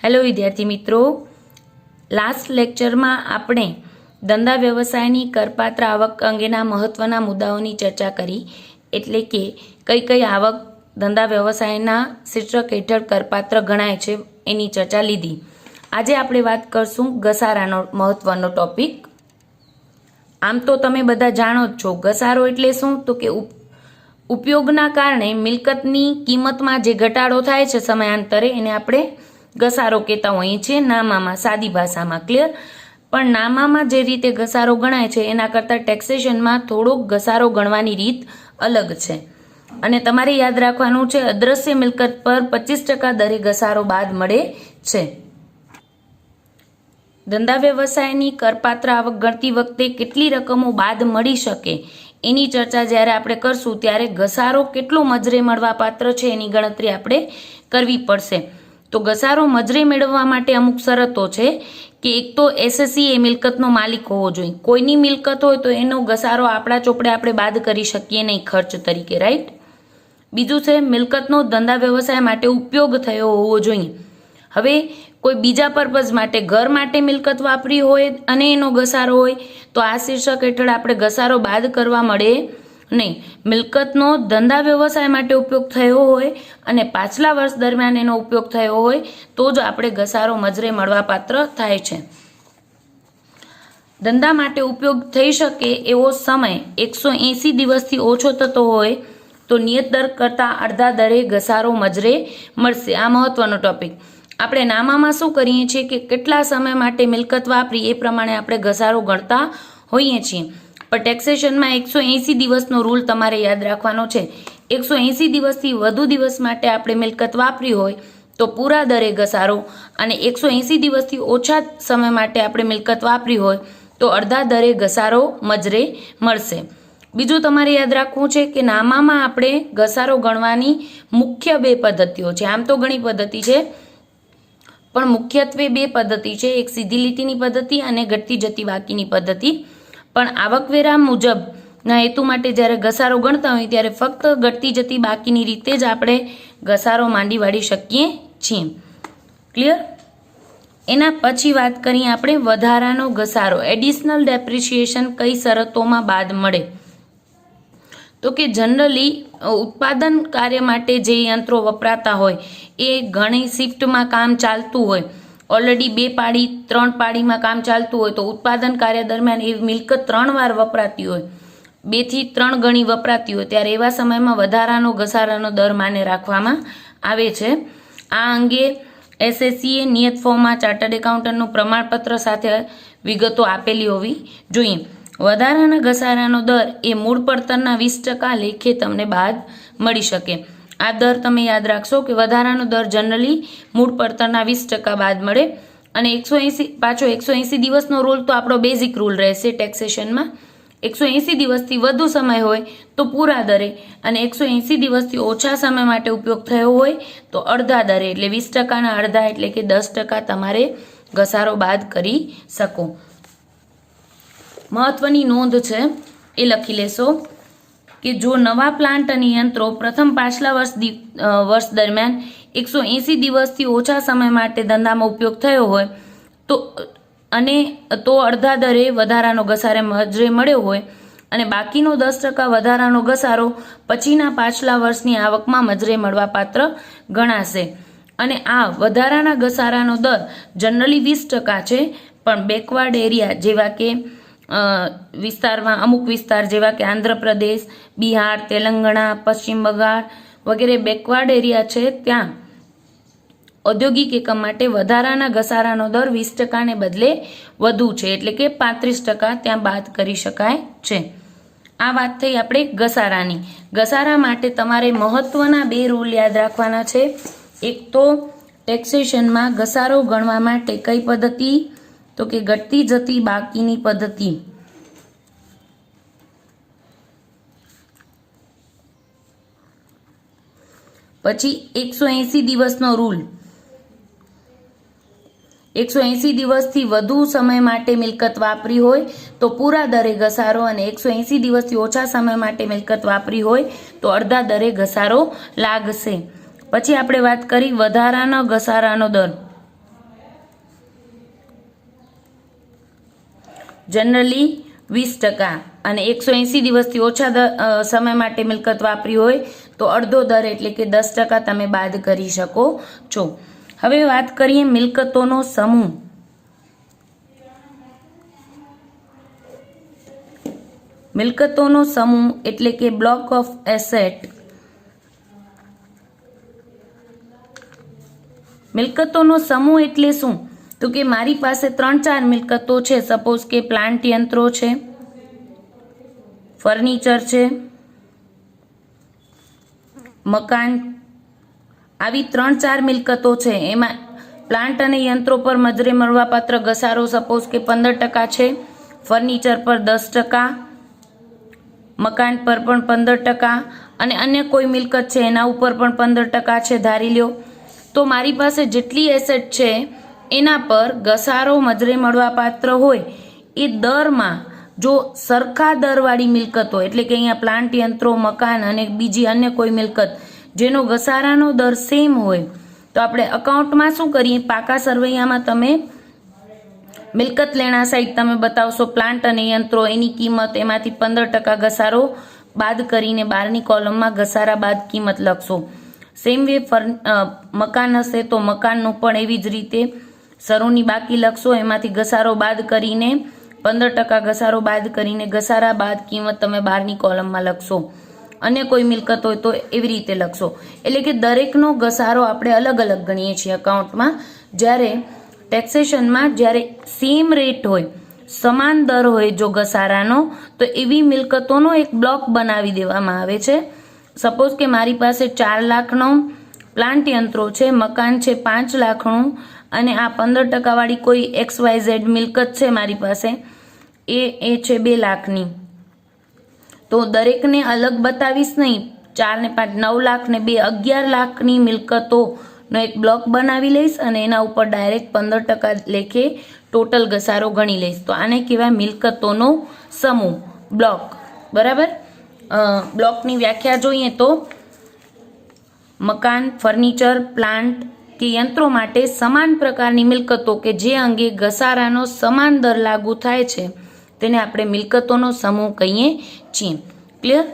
Hello વિદ્યાર્થી મિત્રો, last લેક્ચરમાં આપણે ધંધા વ્યવસાયની કરપાત્ર આવક અંગેના મહત્વના મુદ્દાઓની ચર્ચા કરી. એટલે કે કઈ કઈ આવક ધંધા વ્યવસાયના શીર્ષક હેઠળ કરપાત્ર ગણાય છે એની ચર્ચા લીધી. આજે આપણે વાત કરશું ઘસારાનો મહત્વનો ટોપિક. આમ તો તમે બધા જાણો જ છો, ઘસારો એટલે શું? તો કે ઉપયોગના કારણે મિલકતની કિંમતમાં જે ઘટાડો થાય છે સમયાંતરે એને આપણે ઘસારો કહેતા હોઈએ છીએ નામામાં, સાદી ભાષામાં. ક્લિયર? પણ નામામાં જે રીતે ઘસારો ગણાય છે એના કરતાં ટેક્સેશનમાં થોડોક ઘસારો ગણવાની રીત અલગ છે. અને તમારે યાદ રાખવાનું છે, અદ્રશ્ય મિલકત પર 25% દરે ઘસારો બાદ મળે છે. ધંધા વ્યવસાયની કરપાત્ર આવક ગણતી વખતે કેટલી રકમો બાદ મળી શકે એની ચર્ચા જ્યારે આપણે કરશું ત્યારે ઘસારો કેટલો મજરે મળવા પાત્ર છે એની ગણતરી આપણે કરવી પડશે. તો ઘસારો મજરે મેળવવા માટે અમુક શરતો છે કે એક તો એસએસસી એ મિલકતનો માલિક હોવો જોઈએ. કોઈની મિલકત હોય તો એનો ઘસારો આપણા ચોપડે આપણે બાદ કરી શકીએ નહીં ખર્ચ તરીકે, રાઈટ? બીજું છે, મિલકતનો ધંધા વ્યવસાય માટે ઉપયોગ થયો હોવો જોઈએ. હવે કોઈ બીજા પર્પઝ માટે, ઘર માટે મિલકત વાપરી હોય અને એનો ઘસારો હોય તો આ શીર્ષક હેઠળ આપણે ઘસારો બાદ કરવા મળે નહીં. મિલકતનો ધંધા વ્યવસાય માટે ઉપયોગ થયો હોય અને પાછલા વર્ષ દરમિયાન એનો ઉપયોગ થયો હોય તો જ આપણે ઘસારો મજરે મળવા પાત્ર થાય છે. ધંધા માટે ઉપયોગ થઈ શકે એવો સમય 180 દિવસથી ઓછો થતો હોય તો નિયત દર કરતાં અડધા દરે ઘસારો મજરે મળશે. આ મહત્વનો ટોપિક. આપણે નામામાં શું કરીએ છીએ કે કેટલા સમય માટે મિલકત વાપરી એ પ્રમાણે આપણે ઘસારો ગણતા હોઈએ છીએ. પણ ટેક્સેશનમાં 180 દિવસનો રૂલ તમારે યાદ રાખવાનો છે. 180 દિવસથી વધુ દિવસ માટે આપણે મિલકત વાપરી હોય તો પૂરા દરે ઘસારો, અને 180 દિવસથી ઓછા સમય માટે આપણે મિલકત વાપરી હોય તો અડધા દરે ઘસારો મજરે મળશે. બીજું તમારે યાદ રાખવું છે કે નામામાં આપણે ઘસારો ગણવાની મુખ્ય બે પદ્ધતિઓ છે. આમ તો ઘણી પદ્ધતિ છે પણ મુખ્યત્વે બે પદ્ધતિ છે, એક સીધી લીટીની પદ્ધતિ અને ઘટતી જતી બાકીની પદ્ધતિ. પણ આવકવેરા મુજબના હેતુ માટે જ્યારે ઘસારો ગણતા હોય ત્યારે ફક્ત ઘટતી જતી બાકીની રીતે જ આપણે ઘસારો માંડી વાળી શકીએ છીએ. ક્લિયર? એના પછી વાત કરીએ આપણે વધારાનો ઘસારો, એડિશનલ ડેપ્રિસિએશન કઈ શરતોમાં બાદ મળે. તો કે જનરલી ઉત્પાદન કાર્ય માટે જે યંત્રો વપરાતા હોય એ ઘણી શિફ્ટમાં કામ ચાલતું હોય, ઓલરેડી 2 પાળી 3 પાળીમાં કામ ચાલતું હોય તો ઉત્પાદન કાર્ય દરમિયાન એ મિલકત 3 વાર વપરાતી હોય, 2 થી 3 ગણી વપરાતી હોય, ત્યારે એવા સમયમાં વધારાનો ઘસારાનો દર માને રાખવામાં આવે છે. આ અંગે એસએસસીએ નિયત ફોર્મમાં ચાર્ટર્ડ એકાઉન્ટન્ટનું પ્રમાણપત્ર સાથે વિગતો આપેલી હોવી જોઈએ. વધારાના ઘસારાનો દર એ મૂળ પડતરના 20% લેખે તમને બાદ મળી શકે. આ દર તમે યાદ રાખશો કે વધારાનો દર જનરલી મૂળ પડતરના 20% બાદ મળે. અને 180 દિવસનો રૂલ તો આપણો બેઝિક રૂલ રહેશે ટેક્સેશનમાં. 180 દિવસથી વધુ સમય હોય તો પૂરા દરે, અને 180 દિવસથી ઓછા સમય માટે ઉપયોગ થયો હોય તો અડધા દરે, એટલે 20%ના અડધા એટલે કે 10% તમારે ઘસારો બાદ કરી શકો. મહત્વની નોંધ છે એ લખી લેશો કે જો નવા પ્લાન્ટ અને યંત્રો પ્રથમ પાછલા વર્ષ દરમિયાન 180 દિવસથી ઓછા સમય માટે ધંધામાં ઉપયોગ થયો હોય તો અડધા દરે વધારાનો ઘસારો મજરે મળ્યો હોય, અને બાકીનો 10% વધારાનો ઘસારો પછીના પાછલા વર્ષની આવકમાં મજરે મળવા પાત્ર ગણાશે. અને આ વધારાના ઘસારાનો દર જનરલી 20% છે, પણ બેકવર્ડ એરિયા જેવા કે વિસ્તારમાં, અમુક વિસ્તાર જેવા કે આંધ્રપ્રદેશ, બિહાર, તેલંગાણા, પશ્ચિમ બંગાળ વગેરે બેકવર્ડ એરિયા છે, ત્યાં ઔદ્યોગિક એકમ માટે વધારાના ઘસારાનો દર 20% ને બદલે વધુ છે, એટલે કે 35% ત્યાં બાદ કરી શકાય છે. આ વાત થઈ આપણે ઘસારાની. ઘસારા માટે તમારે મહત્વના 2 રૂલ યાદ રાખવાના છે. એક તો ટેક્સેશનમાં ઘસારો ગણવા માટે કઈ પદ્ધતિ? તો કે ઘટતી જતી બાકીની પદ્ધતિ. પછી 180 દિવસનો રૂલ. 180 દિવસથી વધુ સમય માટે મિલકત વાપરી હોય તો પૂરા દરે ઘસારો, અને 180 દિવસથી ઓછા સમય માટે મિલકત વાપરી હોય તો અડધા દરે ઘસારો લાગશે. પછી આપણે વાત કરી વધારાના ઘસારાનો દર. જનરલી 20%, અને 180 દિવસથી ઓછા સમય માટે મિલકત વાપરી હોય તો અડધો દર એટલે કે 10% તમે બાદ કરી શકો છો. હવે વાત કરીએ મિલકતોનો સમૂહ. મિલકતોનો સમૂહ એટલે કે બ્લોક ઓફ એસેટ. મિલકતોનો સમૂહ એટલે શું? તો કે મારી પાસે 3-4 મિલકતો છે. સપોઝ કે પ્લાન્ટ યંત્રો છે, ફર્નિચર છે, મકાન, આવી 3-4 મિલકતો છે. એમાં પ્લાન્ટ અને યંત્રો પર મજરે મળવાપાત્ર ઘસારો સપોઝ કે 15% છે, ફર્નિચર પર 10%, મકાન પર પણ 15%, અને અન્ય કોઈ મિલકત છે એના ઉપર પણ 15% છે ધારી લ્યો. તો મારી પાસે જેટલી એસેટ છે એના પર ઘસારો મજરે મળવાપાત્ર હોય એ દરમાં જો સરખા દરવાળી મિલકત હોય, એટલે કે અહીંયા પ્લાન્ટ યંત્રો, મકાન અને બીજી અન્ય કોઈ મિલકત જેનો ઘસારાનો દર સેમ હોય, તો આપણે અકાઉન્ટમાં શું કરીએ, પાકા સરવૈયામાં તમે મિલકત લેણા સાઈડ તમે બતાવશો પ્લાન્ટ અને યંત્રો, એની કિંમત, એમાંથી 15% ઘસારો બાદ કરીને બહારની કોલમમાં ઘસારા બાદ કિંમત લખશો. સેમ વે મકાન હશે તો મકાનનું પણ એવી જ રીતે શરૂની બાકી લખશો, એમાંથી ઘસારો બાદ કરીને 15% ઘસારો બાદ કરીને ઘસારા બાદ કિંમત તમે બહારની કોલમમાં લખશો. અન્ય કોઈ મિલકત હોય તો એવી રીતે લખશો. એટલે કે દરેકનો ઘસારો આપણે અલગ અલગ ગણીએ છીએ અકાઉન્ટમાં. જ્યારે ટેક્સેશનમાં જ્યારે સેમ રેટ હોય, સમાન દર હોય જો ઘસારાનો, તો એવી મિલકતોનો એક બ્લોક બનાવી દેવામાં આવે છે. સપોઝ કે મારી પાસે 4 લાખનો પ્લાન્ટ યંત્રો છે, મકાન છે 5 લાખનું, અને આ 15% વાળી કોઈ XYZ મિલકત છે મારી પાસે, એ છે 2 લાખની. તો દરેકને અલગ બતાવીશ નહીં. 4 ને 5 9 લાખ ને 2 11 લાખની મિલકતોનો એક બ્લોક બનાવી લઈશ અને એના ઉપર ડાયરેક્ટ 15% લેખે ટોટલ ઘસારો ગણી લઈશ. તો આને કહેવાય મિલકતોનો સમૂહ, બ્લોક. બરાબર. બ્લોકની વ્યાખ્યા જોઈએ તો મકાન, ફર્નિચર, પ્લાન્ટ કે યંત્રો માટે સમાન પ્રકારની મિલકતો કે જે અંગે ઘસારાનો સમાન દર લાગુ થાય છે તેને આપણે મિલકતોનો સમૂહ કહીએ છીએ. ક્લિયર?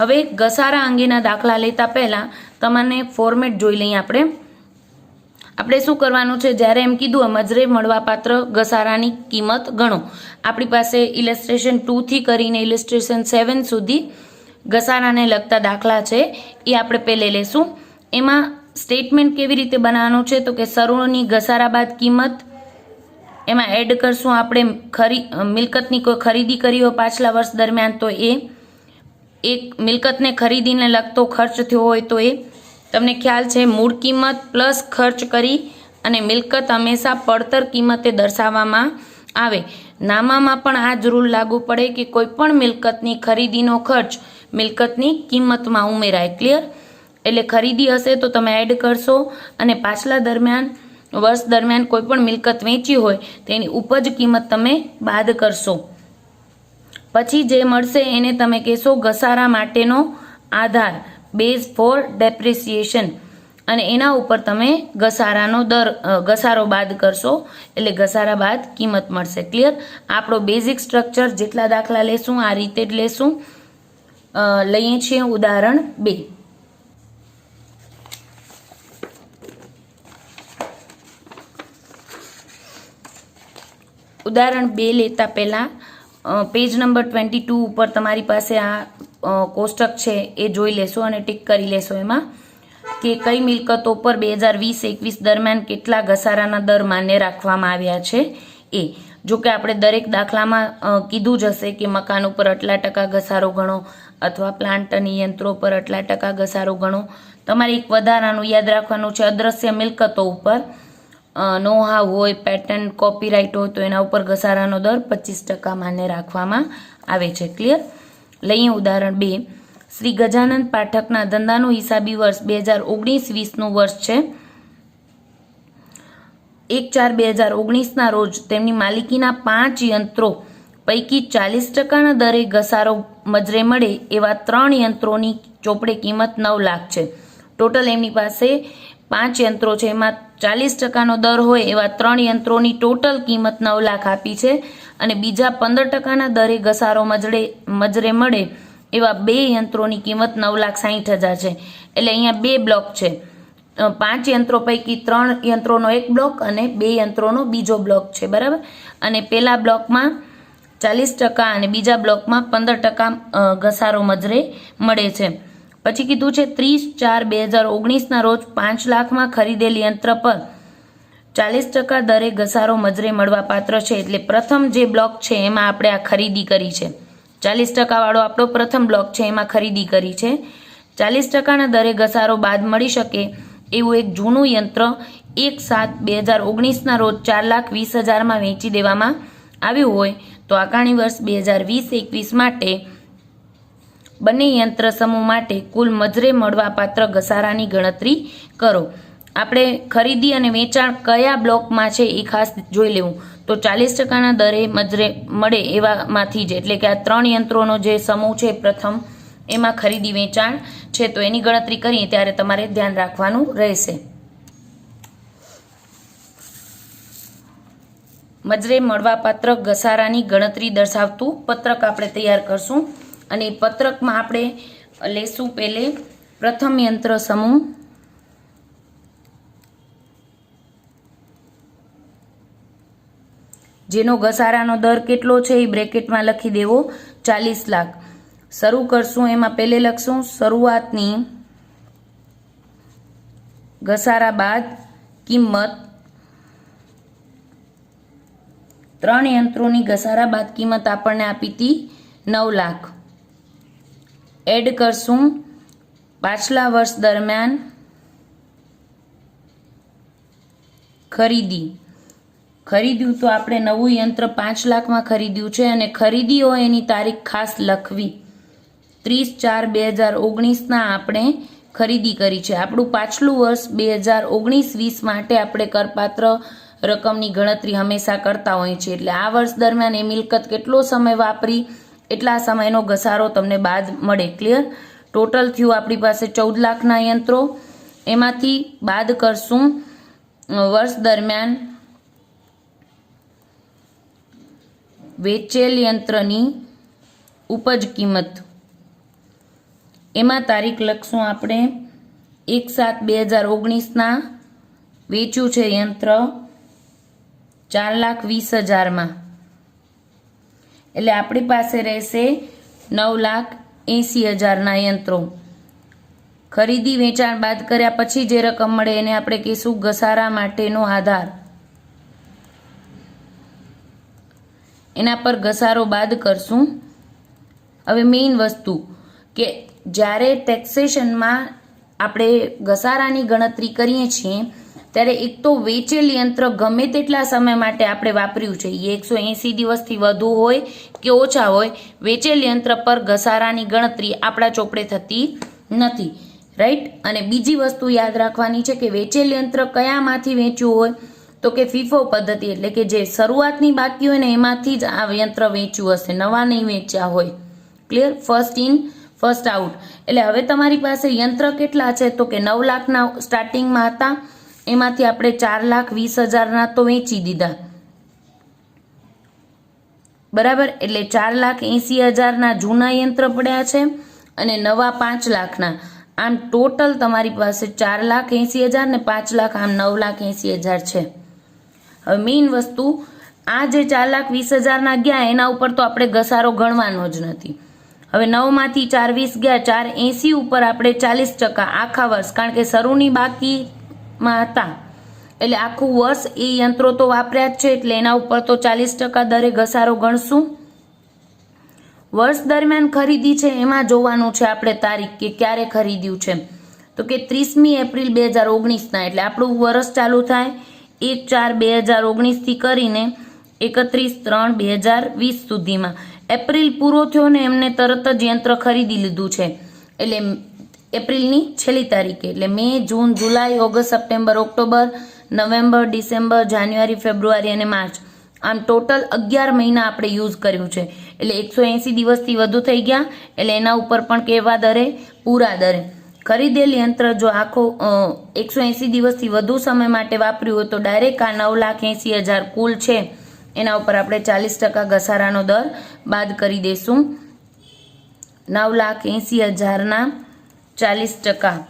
હવે ઘસારા અંગેના દાખલા લેતા પહેલા તમને ફોર્મેટ જોઈ લઈએ. આપણે શું કરવાનું છે, જ્યારે એમ કીધું મજરે મળવાપાત્ર ઘસારાની કિંમત ગણો. આપણી પાસે ઇલસ્ટ્રેશન 2 થી કરીને ઇલસ્ટ્રેશન 7 સુધી ઘસારાને લગતા દાખલા છે, એ આપણે પહેલે લેશું. એમાં સ્ટેટમેન્ટ કેવી રીતે બનાવવાનું છે, તો કે શરૂની ઘસારા બાદ કિંમત, એમાં એડ કરશું આપણે મિલકતની કોઈ ખરીદી કરી હોય પાછલા વર્ષ દરમિયાન તો એ, એક મિલકતને ખરીદીને લગતો ખર્ચ થયો હોય તો એ. તમને ખ્યાલ છે મૂળ કિંમત પ્લસ ખર્ચ કરી અને મિલકત હંમેશા પડતર કિંમતે દર્શાવવામાં આવે. નામામાં પણ આ જ રૂલ લાગુ પડે કે કોઈ પણ મિલકતની ખરીદીનો ખર્ચ મિલકતની કિંમતમાં ઉમેરાય. ક્લિયર? એટલે ખરીદી હશે તો તમે એડ કરશો, અને પાછલા વર્ષ દરમિયાન કોઈ પણ મિલકત વેચી હોય તેની ઉપજ કિંમત તમે બાદ કરશો. પછી જે મળશે એને તમે કહેશો ઘસારા માટેનો આધાર, બેઝ ફોર ડેપ્રિસિએશન, અને એના ઉપર તમે ઘસારો બાદ કરશો એટલે ઘસારા બાદ કિંમત મળશે. ક્લિયર? આપણો બેઝિક સ્ટ્રક્ચર જેટલા દાખલા લેશું આ રીતે જ લેશું. લઈએ છીએ ઉદાહરણ 2. ઉદાહરણ 2 લેતા પહેલા પેજ નંબર 22 ઉપર તમારી પાસે આ કોષ્ટક છે એ જોઈ લેશો અને ટીક કરી લેશો એમાં કે કઈ મિલકતો પર 2020-21 દરમિયાન કેટલા ઘસારાના દર માન્ય રાખવામાં આવ્યા છે એ. જો કે આપણે દરેક દાખલામાં કીધું જ હશે કે મકાન ઉપર આટલા ટકા ઘસારો ગણો અથવા પ્લાન્ટ અને યંત્રો પર આટલા ટકા ઘસારો ગણો. તમારે એક વધારાનું યાદ રાખવાનું છે, અદ્રશ્ય મિલકતો ઉપર નો હાવ હોય, પેટન્ટ, કોપીરાઇટ હોય તો એના ઉપર ઘસારાનો દર 25% માન્ય રાખવામાં આવે છે. ક્લિયર? લઈએ ઉદાહરણ 2. શ્રી ગજાનંદ પાઠકના ધંધાનું હિસાબી વર્ષ 2019-20નું વર્ષ છે. 1/4/2019ના રોજ તેમની માલિકીના 5 યંત્રો પૈકી 40%ના દરે ઘસારો મજરે મળે એવા 3 યંત્રોની ચોપડે કિંમત 9 લાખ છે. ટોટલ એમની પાસે 5 યંત્રો છે, એમાં 40%નો દર હોય એવા 3 યંત્રોની ટોટલ કિંમત 9 લાખ આપી છે, અને બીજા 15%ના દરે ઘસારો મજરે મળે એવા 2 યંત્રોની કિંમત 9,60,000 છે. એટલે અહીંયા 2 બ્લોક છે. 5 યંત્રો પૈકી 3 યંત્રોનો એક બ્લોક અને 2 યંત્રોનો બીજો બ્લોક છે, બરાબર. અને પેલા બ્લોકમાં 40% અને બીજા બ્લોકમાં 15% ઘસારો મજરે મળે છે. પછી કીધું છે 30/4/2019ના રોજ 5 લાખમાં ખરીદેલ યંત્ર પર 40% દરે ઘસારો મજરે મળવા પાત્ર છે. એટલે પ્રથમ જે બ્લોક છે એમાં આપણે આ ખરીદી કરી છે. 40% વાળો આપણો પ્રથમ બ્લોક છે, એમાં ખરીદી કરી છે. 40%ના દરે ઘસારો બાદ મળી શકે એવું એક જૂનું યંત્ર 1/7/2019ના રોજ 4,20,000માં વેચી દેવામાં આવ્યું હોય તો આગામી વર્ષ 2020-21 માટે બંને યંત્ર સમૂહ માટે કુલ મજરે મળવાપાત્ર ઘસારાની ગણતરી કરો. આપણે ખરીદી અને વેચાણ કયા બ્લોકમાં છે એ ખાસ જોઈ લેવું. તો 40%ના દરે મજરે મળે એવામાંથી જ, એટલે કે આ 3 યંત્રોનો જે સમૂહ છે પ્રથમ, એમાં ખરીદી વેચાણ છે. તો એની ગણતરી કરીએ ત્યારે તમારે ધ્યાન રાખવાનું રહેશે. મજરે મળવાપાત્ર ઘસારાની ગણતરી દર્શાવતું પત્રક આપણે તૈયાર કરશું. અને એ પત્રકમાં આપણે લેશું પહેલે પ્રથમ યંત્ર સમૂહ, જેનો ઘસારાનો દર કેટલો છે એ બ્રેકેટમાં લખી દેવો, 40 લાખ. શરૂ કરશું એમાં પહેલે લખશું શરૂઆતની ઘસારા બાદ કિંમત. 3 યંત્રોની ઘસારા બાદ કિંમત આપણને આપી હતી 9 લાખ. એડ કરશું પાછલા વર્ષ દરમિયાન ખરીદ્યું તો આપણે નવું યંત્ર 5 લાખમાં ખરીદ્યું છે અને ખરીદી હોય એની તારીખ ખાસ લખવી. 30/4/2019ના આપણે ખરીદી કરી છે. આપણું પાછલું વર્ષ 2019-20 માટે આપણે કરપાત્ર રકમની ગણતરી હંમેશા કરતા હોઈએ છીએ. એટલે આ વર્ષ દરમિયાન એ મિલકત કેટલો સમય વાપરી એટલા સમયનો ઘસારો તમને બાદ મળે. ક્લિયર? ટોટલ થયું આપણી પાસે 14 લાખના યંત્રો. એમાંથી બાદ કરશું વર્ષ દરમિયાન વેચેલ યંત્રની ઉપજ કિંમત. એમાં તારીખ લખશું આપણે 1/7/2019ના વેચ્યું છે યંત્ર 4,20,000માં. એટલે આપણી પાસે રહેશે 9,80,000ના યંત્રો. ખરીદી વેચાણ બાદ કર્યા પછી જે રકમ મળે એને આપણે કહીશું ઘસારા માટેનો આધાર. એના પર ઘસારો બાદ કરશું. હવે મેઇન વસ્તુ કે જ્યારે ટેક્સેશનમાં આપણે ઘસારાની ગણતરી કરીએ છીએ ત્યારે એક તો વેચેલ યંત્ર ગમે તેટલા સમય માટે આપણે વાપર્યું છે, એ 180 દિવસથી વધુ હોય કે ઓછા હોય, વેચેલ યંત્ર પર ઘસારાની ગણતરી આપણા ચોપડે થતી નથી, રાઈટ. અને બીજી વસ્તુ યાદ રાખવાની છે કે વેચેલ યંત્ર કયામાંથી વેચ્યું હોય તો કે ફીફો પદ્ધતિ, એટલે કે જે શરૂઆતની બાકી હોય ને એમાંથી જ આ યંત્ર વેચ્યું હશે, નવા નહીં વેચ્યા હોય. Clear? First in first out. એટલે હવે તમારી પાસે યંત્ર કેટલા છે તો કે 9 લાખના સ્ટાર્ટિંગમાં હતા, એમાંથી આપણે 4,20,000ના તો વેચી દીધા, બરાબર. એટલે 4,80,000ના જૂના યંત્ર પડ્યા છે અને નવા 5 લાખના. આમ ટોટલ તમારી પાસે 4,80,000 ને 5 લાખ, આમ 9,80,000 છે. હવે મેઇન વસ્તુ, આ જે 4,20,000ના ગયા એના ઉપર તો આપણે ઘસારો ગણવાનો જ નથી. હવે 9માંથી 4,20 ગયા, 4,80 ઉપર આપણે 40% આખા વર્ષ, કારણ કે શરૂની બાકીમાં હતા એટલે આખું વર્ષ એ યંત્રો તો વાપર્યા જ છે એટલે એના ઉપર તો 40% દરે ઘસારો ગણશું. વર્ષ દરમિયાન ખરીદી છે એમાં જોવાનું છે આપણે તારીખ કે ક્યારે ખરીદ્યું છે તો કે 30મી એપ્રિલ 2019ના. એટલે આપણું વર્ષ ચાલુ થાય 1/4/2019થી કરીને 31/3/2020 સુધીમાં. એપ્રિલ પૂરો થયો ને એમને તરત જ યંત્ર ખરીદી લીધું છે, એટલે એપ્રિલની છેલ્લી તારીખે. એટલે મે, જૂન, જુલાઈ, ઓગસ્ટ, સપ્ટેમ્બર, ઓક્ટોબર, નવેમ્બર, ડિસેમ્બર, જાન્યુઆરી, ફેબ્રુઆરી અને માર્ચ, આમ ટોટલ 11 મહિના આપણે યુઝ કર્યું છે. એટલે 180 દિવસથી વધુ થઈ ગયા, એટલે એના ઉપર પણ કેવા દરે? પૂરા દરે. ખરીદેલ યંત્ર જો આખો 180 દિવસથી વધુ સમય માટે વાપર્યું હોય તો ડાયરેક્ટ આ 9,80,000 કુલ છે એના ઉપર આપણે 40% ઘસારાનો દર બાદ કરી દઈશું. 9,80,000ના 40%.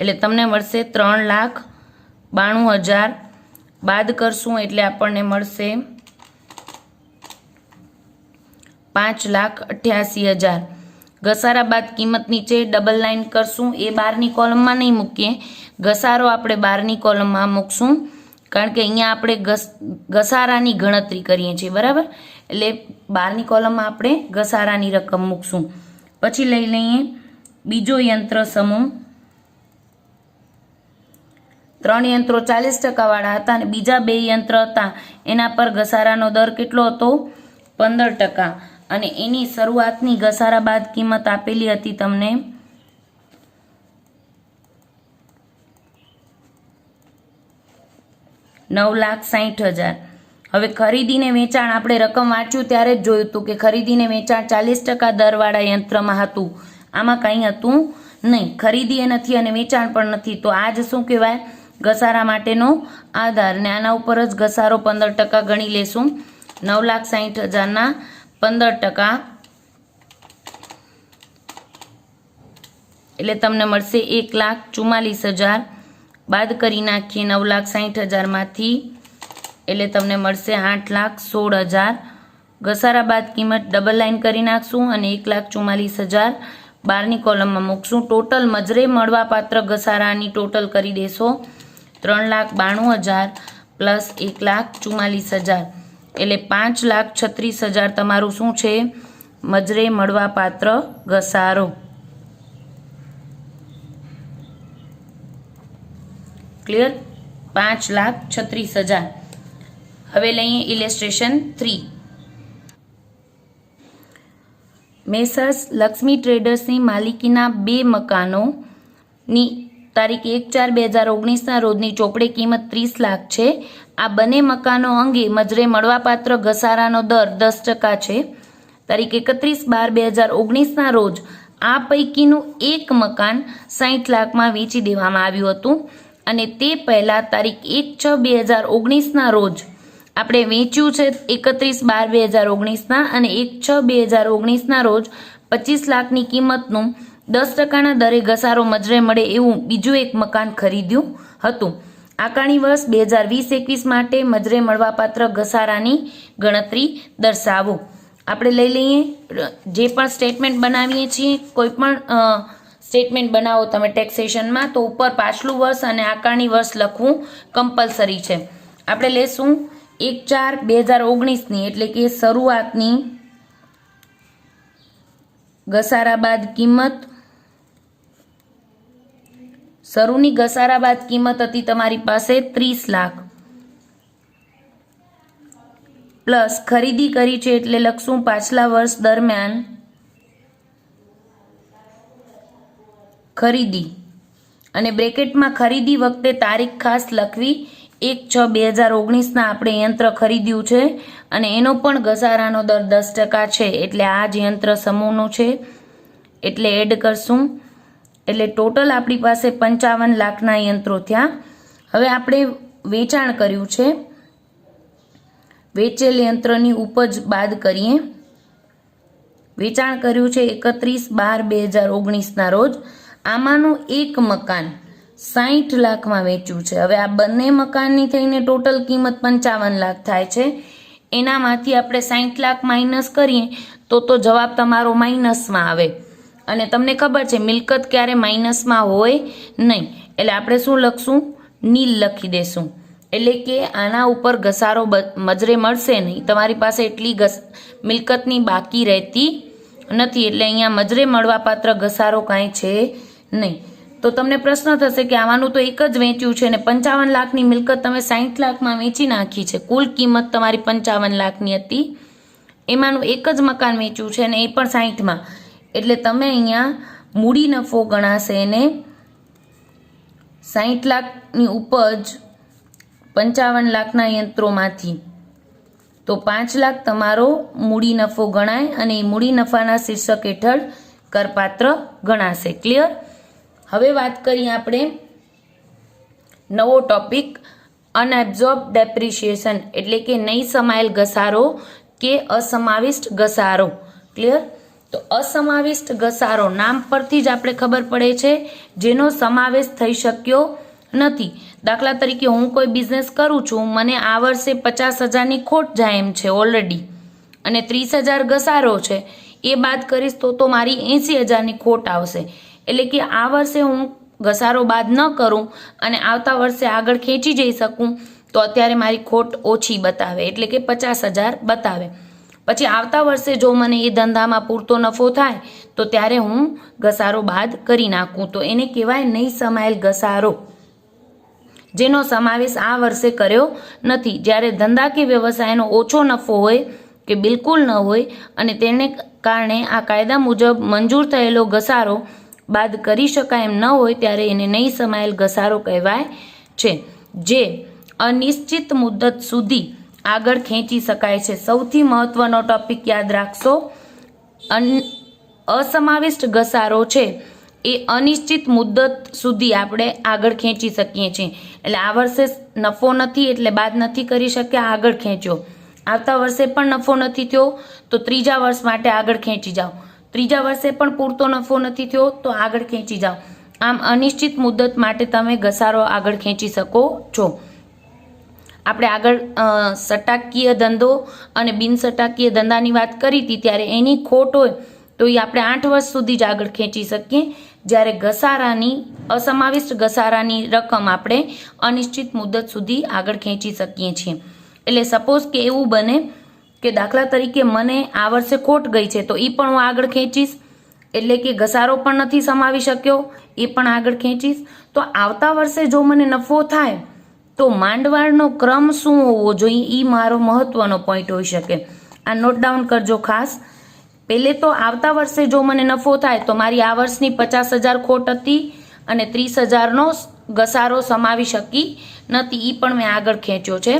એટલે તમને મળશે 3,92,000. બાદ કરશું એટલે આપણને મળશે 5,88,000. ઘસારા બાદ કિંમત નીચે ડબલ લાઈન કરશું. એ બહારની કોલમમાં નહીં મૂકીએ, ઘસારો આપણે બહારની કોલમમાં મૂકશું, કારણ કે અહીંયા આપણે ઘસારાની ગણતરી કરીએ છીએ, બરાબર. એટલે બહારની કોલમમાં આપણે ઘસારાની રકમ મૂકશું. પછી લઈ લઈએ બીજો યંત્ર સમૂહ. 3 યંત્રો 40% વાળા હતા અને બીજા 2 યંત્ર હતા એના પર ઘસારાનો દર કેટલો હતો? 15%. અને એની શરૂઆતની ઘસારા બાદ કિંમત આપેલી હતી તમને 9,60,000. હવે ખરીદીને વેચાણ આપણે રકમ વાંચ્યું ત્યારે જ જોયું હતું કે ખરીદીને વેચાણ 40% દરવાળા યંત્રમાં હતું. આમાં કંઈ હતું નહીં, ખરીદી એ નથી અને વેચાણ પણ નથી. તો આ જ શું કહેવાય? ઘસારા માટેનો આધાર. ને આના ઉપર જ ઘસારો 15% ગણી લેશું. 9,60,000ના 15% એટલે તમને મળશે 1,44,000. બાદ કરી નાખીએ 9,60,000માંથી એટલે તમને મળશે 8,16,000. ઘસારા બાદ કિંમત ડબલ લાઈન કરી નાખશું અને 1,44,000 બહારની કોલમમાં મૂકશું. ટોટલ મજરે મળવાપાત્ર ઘસારાની ટોટલ કરી દેશો 3,92,000 પ્લસ 1,44,000 એટલે 5,36,000 તમારું શું છે? મજરે મળવાપાત્ર ઘસારો. ક્લિયર? 5,36,000. હવે લઈએ ઇલેસ્ટ્રેશન 3. મેસર્સ લક્ષ્મી ટ્રેડર્સની માલિકીના 2 મકાનોની તારીખ 1/4/2019ના રોજની ચોપડે કિંમત 30 લાખ છે. આ બંને મકાનો અંગે મજરે મળવાપાત્ર ઘસારાનો દર 10% છે. તારીખ 31/12/2019ના રોજ આ પૈકીનું એક મકાન 60 લાખમાં વેચી દેવામાં આવ્યું હતું અને તે પહેલાં તારીખ 1/6/2019ના રોજ આપણે વેચ્યું છે 31/12/2019ના અને 1/6/2019ના રોજ 25 લાખની કિંમતનું 10%ના દરે ઘસારો મજરે મળે એવું બીજું એક મકાન ખરીદ્યું હતું. આકારણી વર્ષ 2020-21 માટે મજરે મળવાપાત્ર ઘસારાની ગણતરી દર્શાવો. આપણે લઈ લઈએ જે પણ સ્ટેટમેન્ટ બનાવીએ છીએ, કોઈ પણ સ્ટેટમેન્ટ બનાવો તમે ટેક્સેશનમાં તો ઉપર પાછલું વર્ષ અને આકારણી વર્ષ લખવું કમ્પલસરી છે. આપણે લેશું 1/4/2019ની એટલે કે શરૂઆતની ઘસારા બાદ કિંમત. શરૂની ઘસારા બાદ કિંમત હતી તમારી પાસે 30 લાખ પ્લસ ખરીદી કરી છે એટલે લખશું પાછલા વર્ષ દરમિયાન ખરીદી અને બ્રેકેટમાં ખરીદી વખતે તારીખ ખાસ લખવી. 1/6/2019ના આપણે યંત્ર ખરીદ્યું છે અને એનો પણ ઘસારાનો દર 10% છે એટલે આ જ યંત્ર સમૂહનું છે એટલે એડ કરશું. એટલે ટોટલ આપણી પાસે 55 લાખના યંત્રો થયા. હવે આપણે વેચાણ કર્યું છે, વેચેલ યંત્રની ઉપજ બાદ કરીએ. વેચાણ કર્યું છે 31/12/2019ના રોજ. આમાંનું એક મકાન 60 લાખમાં વેચ્યું છે. હવે આ બંને મકાનની થઈને ટોટલ કિંમત 55 લાખ થાય છે. એનામાંથી આપણે 60 લાખ માઇનસ કરીએ તો જવાબ તમારો માઇનસમાં આવે અને તમને ખબર છે મિલકત ક્યારે માઇનસમાં હોય નહીં એટલે આપણે શું લખશું? નીલ લખી દેશું. એટલે કે આના ઉપર ઘસારો મજરે મળશે નહીં, તમારી પાસે એટલી મિલકતની બાકી રહેતી નથી એટલે અહીંયા મજરે મળવાપાત્ર ઘસારો કાંઈ છે નહીં. તો તમને પ્રશ્ન થશે કે આમાંનું તો એક જ વેચ્યું છે ને 55 લાખની મિલકત તમે 60 લાખમાં વેચી નાખી છે. કુલ કિંમત તમારી 55 લાખની હતી, એમાંનું એક જ મકાન વેચ્યું છે ને એ પણ 60માં. એટલે તમે અહીંયા મૂડી નફો ગણાશે એને 60 લાખની ઉપજ 55 લાખના યંત્રોમાંથી તો 5 લાખ તમારો મૂડી નફો ગણાય અને એ મૂડી નફાના શીર્ષક હેઠળ કરપાત્ર ગણાશે. ક્લિયર? હવે વાત કરીએ આપણે નવો ટોપિક અનએબ્ઝોર્બ ડેપ્રિશિએશન એટલે કે નહીં સમાયેલ ઘસારો કે અસમાવિષ્ટ ઘસારો. ક્લિયર? તો અસમાવિષ્ટ ઘસારો નામ પરથી જ આપણે ખબર પડે છે જેનો સમાવેશ થઈ શક્યો નથી. દાખલા તરીકે હું કોઈ બિઝનેસ કરું છું, મને આ વર્ષે 50,000ની ખોટ જાય એમ છે ઓલરેડી અને 30,000 ઘસારો છે, એ બાદ કરીશ તો મારી 80,000ની ખોટ આવશે. એટલે કે આ વર્ષે હું ઘસારો બાદ ન કરું અને આવતા વર્ષે આગળ ખેંચી જઈ શકું તો અત્યારે મારી ખોટ ઓછી બતાવે એટલે કે 50,000 બતાવે. પછી આવતા વર્ષે જો મને એ ધંધામાં પૂરતો નફો થાય તો ત્યારે હું ઘસારો બાદ કરી નાખું તો એને કહેવાય નહીં સમાયેલ ઘસારો, જેનો સમાવેશ આ વર્ષે કર્યો નથી. જ્યારે ધંધા કે વ્યવસાયનો ઓછો નફો હોય કે બિલકુલ ન હોય અને તેને કારણે આ કાયદા મુજબ મંજૂર થયેલો ઘસારો બાદ કરી શકાય એમ ન હોય ત્યારે એને નહીં સમાયેલ ઘસારો કહેવાય છે, જે અનિશ્ચિત મુદ્દત સુધી આગળ ખેંચી શકાય છે. સૌથી મહત્વનો ટોપિક યાદ રાખશો, અસમાવિષ્ટ ઘસારો છે એ અનિશ્ચિત મુદ્દત સુધી આપણે આગળ ખેંચી શકીએ છીએ. એટલે આ વર્ષે નફો નથી એટલે બાદ નથી કરી શક્યા, આગળ ખેંચ્યો. આવતા વર્ષે પણ નફો નથી થયો તો ત્રીજા વર્ષ માટે આગળ ખેંચી જાઓ. ત્રીજા વર્ષે પણ પૂરતો નફો નથી થયો તો આગળ ખેંચી જાઓ. આમ અનિશ્ચિત મુદ્દત માટે તમે ઘસારો આગળ ખેંચી શકો છો. આપણે આગળ સટ્ટાકીય ધંધો અને બિનસટ્ટાકીય ધંધાની વાત કરી હતી ત્યારે એની ખોટ હોય તો એ આપણે 8 વર્ષ સુધી જ આગળ ખેંચી શકીએ, જ્યારે ઘસારાની અસમાવિષ્ટ ઘસારાની રકમ આપણે અનિશ્ચિત મુદ્દત સુધી આગળ ખેંચી શકીએ છીએ. એટલે સપોઝ કે એવું બને કે દાખલા તરીકે મને આ વર્ષે ખોટ ગઈ છે તો એ પણ હું આગળ ખેંચીશ, એટલે કે ઘસારો પણ નથી સમાવી શક્યો એ પણ આગળ ખેંચીશ. તો આવતા વર્ષે જો મને નફો થાય તો માંડવાળનો ક્રમ શું હોવો જોઈએ એ મારો મહત્વનો પોઈન્ટ હોઈ શકે. આ નોટ ડાઉન કરજો ખાસ. પહેલે તો આવતા વર્ષે જો મને નફો થાય તો મારી આ વર્ષની 50,000 ખોટ હતી અને 30,000નો ઘસારો સમાવી શકી નથી, એ પણ મેં આગળ ખેંચ્યો છે.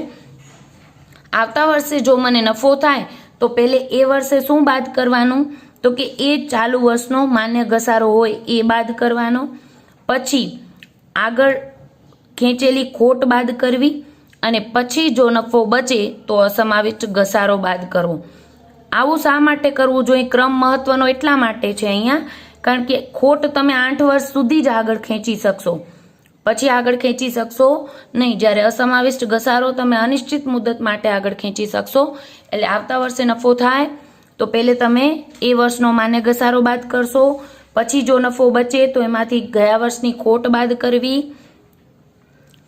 આવતા વર્ષે જો મને નફો થાય તો પહેલે એ વર્ષે શું બાદ કરવાનું તો કે એ ચાલુ વર્ષનો માન્ય ઘસારો હોય એ બાદ કરવાનો, પછી આગળ ખેંચેલી ખોટ બાદ કરવી અને પછી જો નફો બચે તો અસમાવિષ્ટ ઘસારો બાદ કરવો. આવું શા માટે કરવું જોઈએ? ક્રમ મહત્વનો એટલા માટે છે અહીંયા કારણ કે ખોટ તમે 8 વર્ષ સુધી જ આગળ ખેંચી શકશો, પછી આગળ ખેંચી શકશો નહીં. જ્યારે અસમાવિષ્ટ ઘસારો તમે અનિશ્ચિત મુદ્દત માટે આગળ ખેંચી શકશો. એટલે આવતા વર્ષે નફો થાય તો પહેલે તમે એ વર્ષનો માન્ય ઘસારો બાદ કરશો, પછી જો નફો બચે તો એમાંથી ગયા વર્ષની ખોટ બાદ કરવી,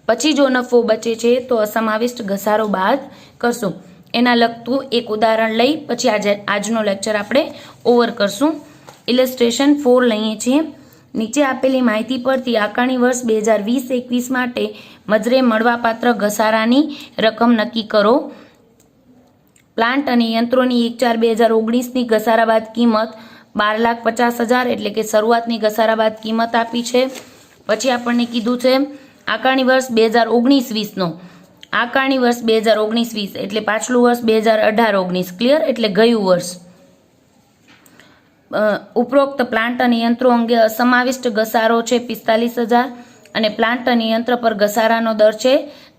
પછી જો નફો બચે છે તો અસમાવિષ્ટ ઘસારો બાદ કરશું. એના લગતું એક ઉદાહરણ લઈ પછી આજનો લેક્ચર આપણે ઓવર કરશું. ઇલસ્ટ્રેશન 4 લઈએ છીએ. નીચે આપેલી માહિતી પરથી આકારણી વર્ષ 2020-21 માટે મજરે મળવાપાત્ર ઘસારાની રકમ નક્કી કરો. પ્લાન્ટ અને યંત્રોની 1/4/2019ની ઘસારા બાદ કિંમત 12,50,000 એટલે કે શરૂઆતની ઘસારા બાદ કિંમત આપી છે. પછી આપણને કીધું છે આકારણી વર્ષ 2019-20નો, આકારણી વર્ષ 2019-20 એટલે પાછલું વર્ષ 2018-19. ક્લિયર? એટલે ગયું વર્ષ. ઉપરોક્ત પ્લાન્ટ અને યંત્રો અંગે અસમાવિષ્ટ ઘસારો છે 45,000 અને પ્લાન્ટ અને યંત્ર પર ઘસારાનો દર છે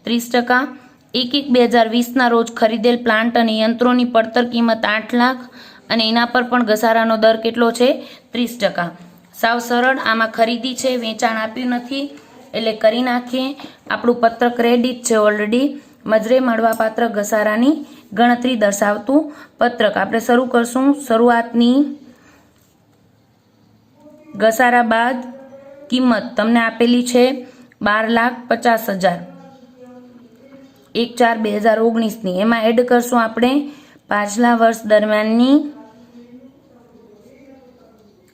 30%. 1/1/2020ના રોજ ખરીદેલ પ્લાન્ટ અને યંત્રોની પડતર કિંમત 8 લાખ અને એના પર પણ ઘસારાનો દર કેટલો છે 30%. સાવ સરળ. આમાં ખરીદી છે, વેચાણ આપ્યું નથી એટલે કરી નાખીએ. આપણું પત્રક ક્રેડિટ છે ઓલરેડી. મજરે મળવાપાત્ર ઘસારાની ગણતરી દર્શાવતું પત્રક આપણે શરૂ કરશું. શરૂઆતની ઘસારા બાદ કિંમત તમને આપેલી છે 12,50,000 1/4/2019ની. એમાં એડ કરશું આપણે પાછલા વર્ષ દરમિયાનની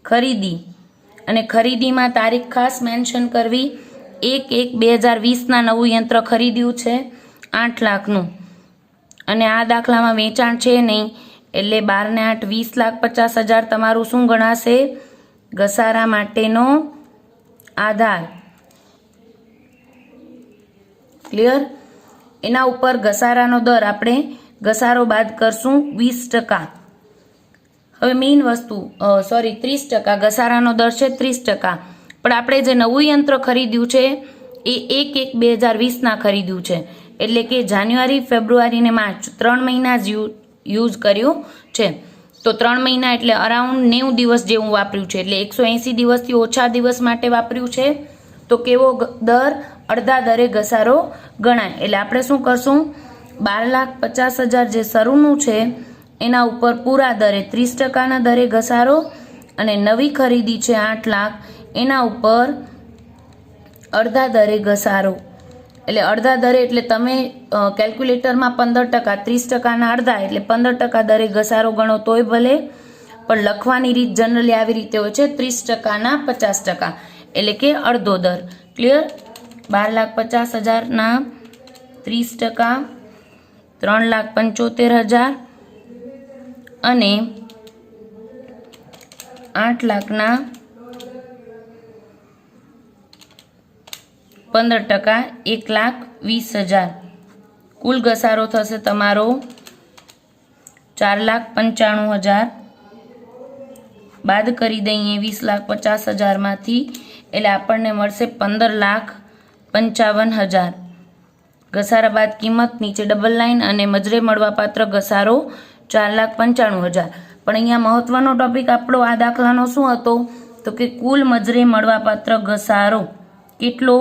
ખરીદી અને ખરીદીમાં તારીખ ખાસ મેન્શન કરવી. 1/1/2020ના નવું યંત્ર ખરીદ્યું છે 8 લાખનું અને આ દાખલામાં વેચાણ છે નહીં એટલે 12 ને 8 20,50,000 તમારું શું ગણાશે? ઘસારા માટેનો આધાર. ક્લિયર? એના ઉપર ઘસારાનો દર આપણે ઘસારો બાદ કરશું 20%. હવે મેઇન વસ્તુ 30%. ઘસારાનો દર છે 30%. પણ આપણે જે નવું યંત્ર ખરીદ્યું છે એ 1/1/2020 ખરીદ્યું છે, એટલે કે જાન્યુઆરી, ફેબ્રુઆરી ને માર્ચ 3 મહિના જ યુઝ કર્યું છે. તો 3 મહિના એટલે અરાઉન્ડ 90 દિવસ જેવું વાપર્યું છે, એટલે 180 દિવસથી ઓછા દિવસ માટે વાપર્યું છે. તો કેવો દર? અડધા દરે ઘસારો ગણાય. એટલે આપણે શું કરશું? 12,50,000 જે શરૂનું છે એના ઉપર પૂરા દરે 30%ના દરે ઘસારો, અને નવી ખરીદી છે 8 લાખ એના ઉપર અડધા દરે ઘસારો. એટલે અડધા દરે એટલે તમે કેલ્ક્યુલેટરમાં 15%, 30%ના અડધા એટલે 15% દરે ઘસારો ગણો તોય ભલે, પણ લખવાની રીત જનરલી આવી રીતે હોય છે 30%ના 50%, એટલે કે અડધો દર. ક્લિયર? 12,50,000ના 30%, 3,75,000 અને 8 લાખના 15%, 1,20,000. કુલ ઘસારો થશે તમારો 4,95,000. બાદ કરી દઈએ 20,50,000 માંથી, એટલે આપણને મળશે 15,55,000. ઘસારા બાદ કિંમત નીચે ડબલ લાઈન અને મજરે મળવાપાત્ર ઘસારો 4,95,000. પણ અહીંયા મહત્વનો ટોપિક આપણો આ દાખલાનો શું હતો? તો કે કુલ મજરે મળવાપાત્ર ઘસારો કેટલો?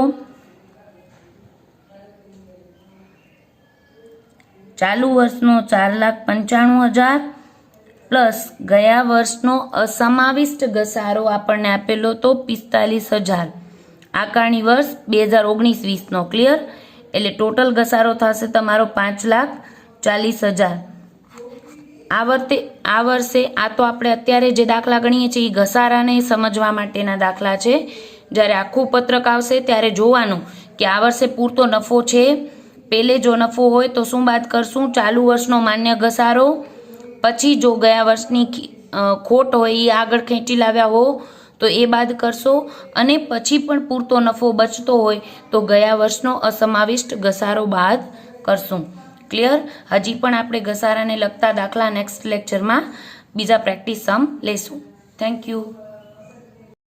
ચાલુ વર્ષનો 4,95,000 પ્લસ ગયા વર્ષનો અસમાવિષ્ટ ઘસારો આપણને આપેલો તો 45,000, આકારણી વર્ષ 2019-20નો. ક્લિયર? એટલે ટોટલ ઘસારો થશે તમારો 5,40,000. આ વર્ષે આ તો આપણે અત્યારે જે દાખલા ગણીએ છીએ એ ઘસારાને સમજવા માટેના દાખલા છે. જ્યારે આખું પત્રક આવશે ત્યારે જોવાનું કે આ વર્ષે પૂરતો નફો છે. પહેલે જો નફો હોય તો શું બાદ કરશું? ચાલુ વર્ષનો માન્ય ઘસારો. પછી જો ગયા વર્ષની ખોટ હોય એ આગળ ખેંચી લાવ્યા હો તો એ બાદ કરશો, અને પછી પણ પૂરતો નફો બચતો હોય તો ગયા વર્ષનો અસમાવિષ્ટ ઘસારો બાદ કરશું. ક્લિયર? હજી પણ આપણે ઘસારાને લગતા દાખલા નેક્સ્ટ લેક્ચરમાં બીજા પ્રેક્ટિસ સમ લેશું. Thank you.